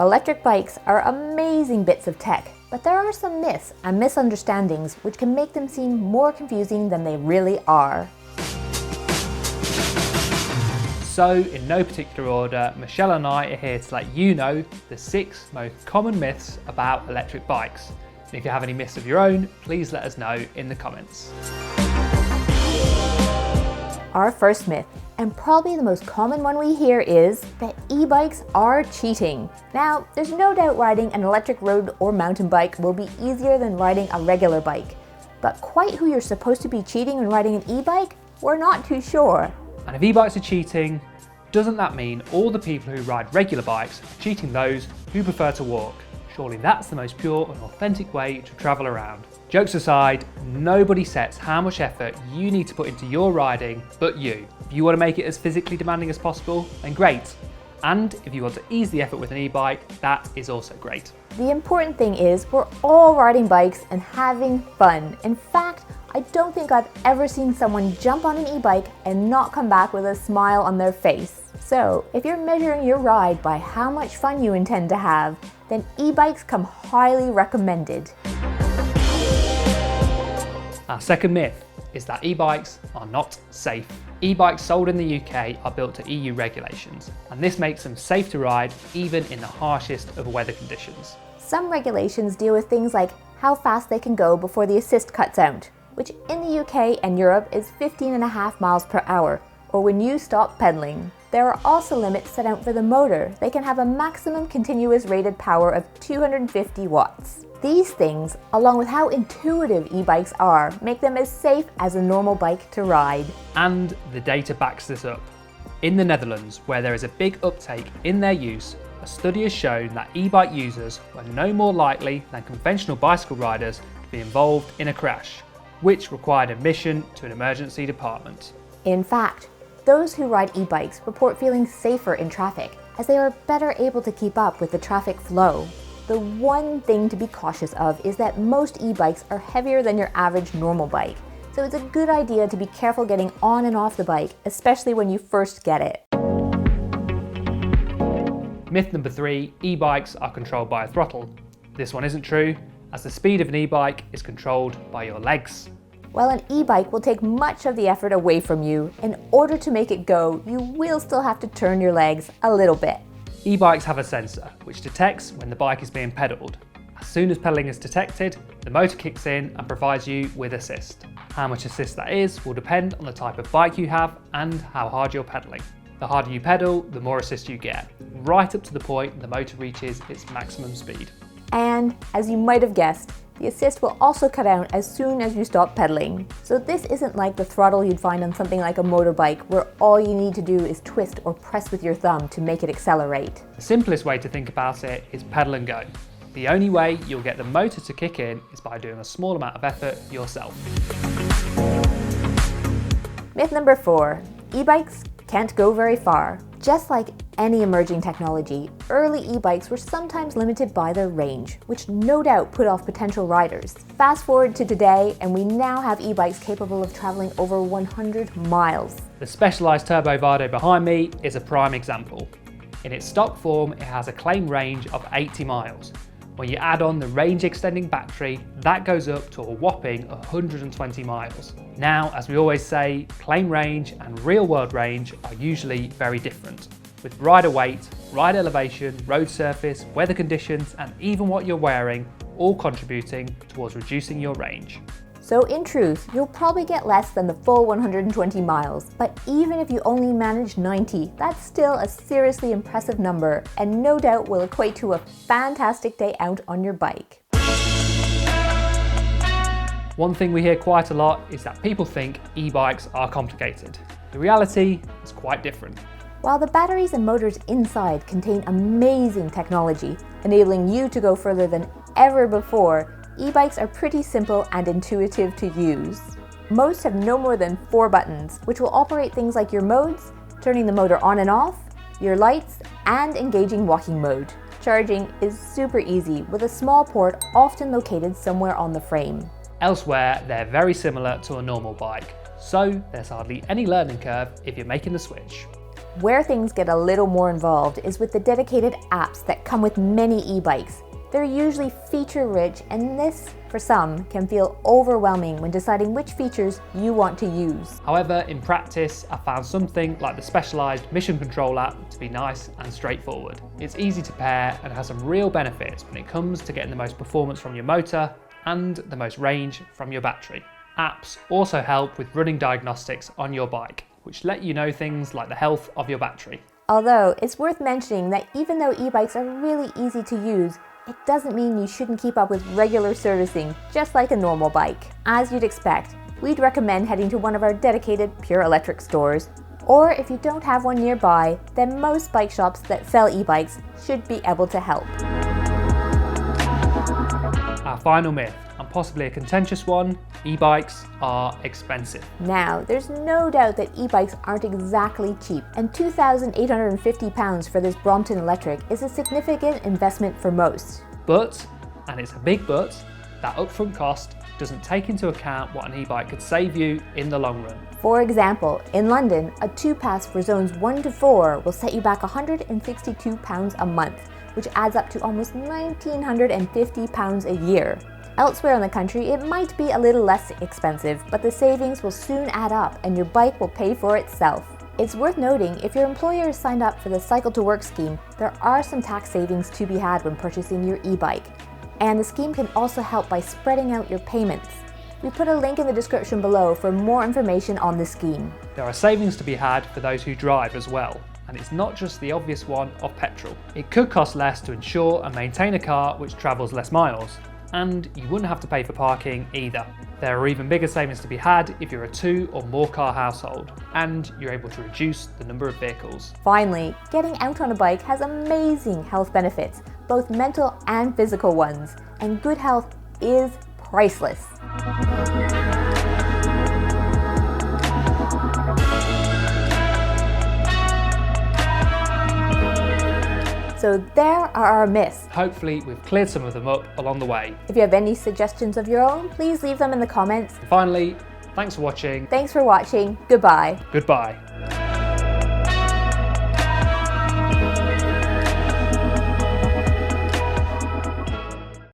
Electric bikes are amazing bits of tech, but there are some myths and misunderstandings which can make them seem more confusing than they really are. So, in no particular order, Michelle and I are here to let you know the 6 most common myths about electric bikes. And if you have any myths of your own, please let us know in the comments. Our first myth, and probably the most common one we hear, is that e-bikes are cheating. Now, there's no doubt riding an electric road or mountain bike will be easier than riding a regular bike. But quite who you're supposed to be cheating when riding an e-bike, we're not too sure. And if e-bikes are cheating, doesn't that mean all the people who ride regular bikes are cheating those who prefer to walk? Surely that's the most pure and authentic way to travel around. Jokes aside, nobody sets how much effort you need to put into your riding but you. If you want to make it as physically demanding as possible, then great. And if you want to ease the effort with an e-bike, that is also great. The important thing is we're all riding bikes and having fun. In fact, I don't think I've ever seen someone jump on an e-bike and not come back with a smile on their face. So if you're measuring your ride by how much fun you intend to have, then e-bikes come highly recommended. Our second myth is that e-bikes are not safe. E-bikes sold in the UK are built to EU regulations, and this makes them safe to ride even in the harshest of weather conditions. Some regulations deal with things like how fast they can go before the assist cuts out, which in the UK and Europe is 15.5 miles per hour, or when you stop pedaling. There are also limits set out for the motor. They can have a maximum continuous rated power of 250 watts. These things, along with how intuitive e-bikes are, make them as safe as a normal bike to ride. And the data backs this up. In the Netherlands, where there is a big uptake in their use, a study has shown that e-bike users were no more likely than conventional bicycle riders to be involved in a crash, which required admission to an emergency department. In fact, those who ride e-bikes report feeling safer in traffic, as they are better able to keep up with the traffic flow. The one thing to be cautious of is that most e-bikes are heavier than your average normal bike, so it's a good idea to be careful getting on and off the bike, especially when you first get it. Myth number 3, e-bikes are controlled by a throttle. This one isn't true, as the speed of an e-bike is controlled by your legs. While an e-bike will take much of the effort away from you, in order to make it go, you will still have to turn your legs a little bit. E-bikes have a sensor which detects when the bike is being pedalled. As soon as pedaling is detected, the motor kicks in and provides you with assist. How much assist that is will depend on the type of bike you have and how hard you're pedaling. The harder you pedal, the more assist you get, right up to the point the motor reaches its maximum speed. And, as you might have guessed, the assist will also cut out as soon as you stop pedaling. So this isn't like the throttle you'd find on something like a motorbike, where all you need to do is twist or press with your thumb to make it accelerate. The simplest way to think about it is pedal and go. The only way you'll get the motor to kick in is by doing a small amount of effort yourself. Myth number 4, e-bikes can't go very far. Just like any emerging technology, early e-bikes were sometimes limited by their range, which no doubt put off potential riders. Fast forward to today, and we now have e-bikes capable of traveling over 100 miles. The Specialized Turbo Vado behind me is a prime example. In its stock form, it has a claimed range of 80 miles. When you add on the range extending battery, that goes up to a whopping 120 miles. Now, as we always say, claim range and real world range are usually very different, with rider weight, ride elevation, road surface, weather conditions, and even what you're wearing all contributing towards reducing your range. So in truth, you'll probably get less than the full 120 miles, but even if you only manage 90, that's still a seriously impressive number, and no doubt will equate to a fantastic day out on your bike. One thing we hear quite a lot is that people think e-bikes are complicated. The reality is quite different. While the batteries and motors inside contain amazing technology, enabling you to go further than ever before, e-bikes are pretty simple and intuitive to use. Most have no more than 4 buttons, which will operate things like your modes, turning the motor on and off, your lights, and engaging walking mode. Charging is super easy, with a small port often located somewhere on the frame. Elsewhere, they're very similar to a normal bike, so there's hardly any learning curve if you're making the switch. Where things get a little more involved is with the dedicated apps that come with many e-bikes. They're usually feature-rich, and this, for some, can feel overwhelming when deciding which features you want to use. However, in practice, I found something like the specialised Mission Control app to be nice and straightforward. It's easy to pair and has some real benefits when it comes to getting the most performance from your motor and the most range from your battery. Apps also help with running diagnostics on your bike, which let you know things like the health of your battery. Although, it's worth mentioning that even though e-bikes are really easy to use, it doesn't mean you shouldn't keep up with regular servicing, just like a normal bike. As you'd expect, we'd recommend heading to one of our dedicated pure electric stores, or if you don't have one nearby, then most bike shops that sell e-bikes should be able to help. Our final myth, and possibly a contentious one, e-bikes are expensive. Now, there's no doubt that e-bikes aren't exactly cheap, and £2,850 for this Brompton electric is a significant investment for most. But, and it's a big but, that upfront cost doesn't take into account what an e-bike could save you in the long run. For example, in London, a 2-pass for zones 1 to 4 will set you back £162 a month, which adds up to almost £1,950 a year. Elsewhere in the country, it might be a little less expensive, but the savings will soon add up and your bike will pay for itself. It's worth noting, if your employer is signed up for the Cycle to Work scheme, there are some tax savings to be had when purchasing your e-bike. And the scheme can also help by spreading out your payments. We put a link in the description below for more information on the scheme. There are savings to be had for those who drive as well. And it's not just the obvious one of petrol. It could cost less to insure and maintain a car which travels less miles, and you wouldn't have to pay for parking either. There are even bigger savings to be had if you're a 2 or more car household, and you're able to reduce the number of vehicles. Finally, getting out on a bike has amazing health benefits, both mental and physical ones, and good health is priceless. So there are our myths. Hopefully we've cleared some of them up along the way. If you have any suggestions of your own, please leave them in the comments. And finally, thanks for watching. Thanks for watching. Goodbye. Goodbye.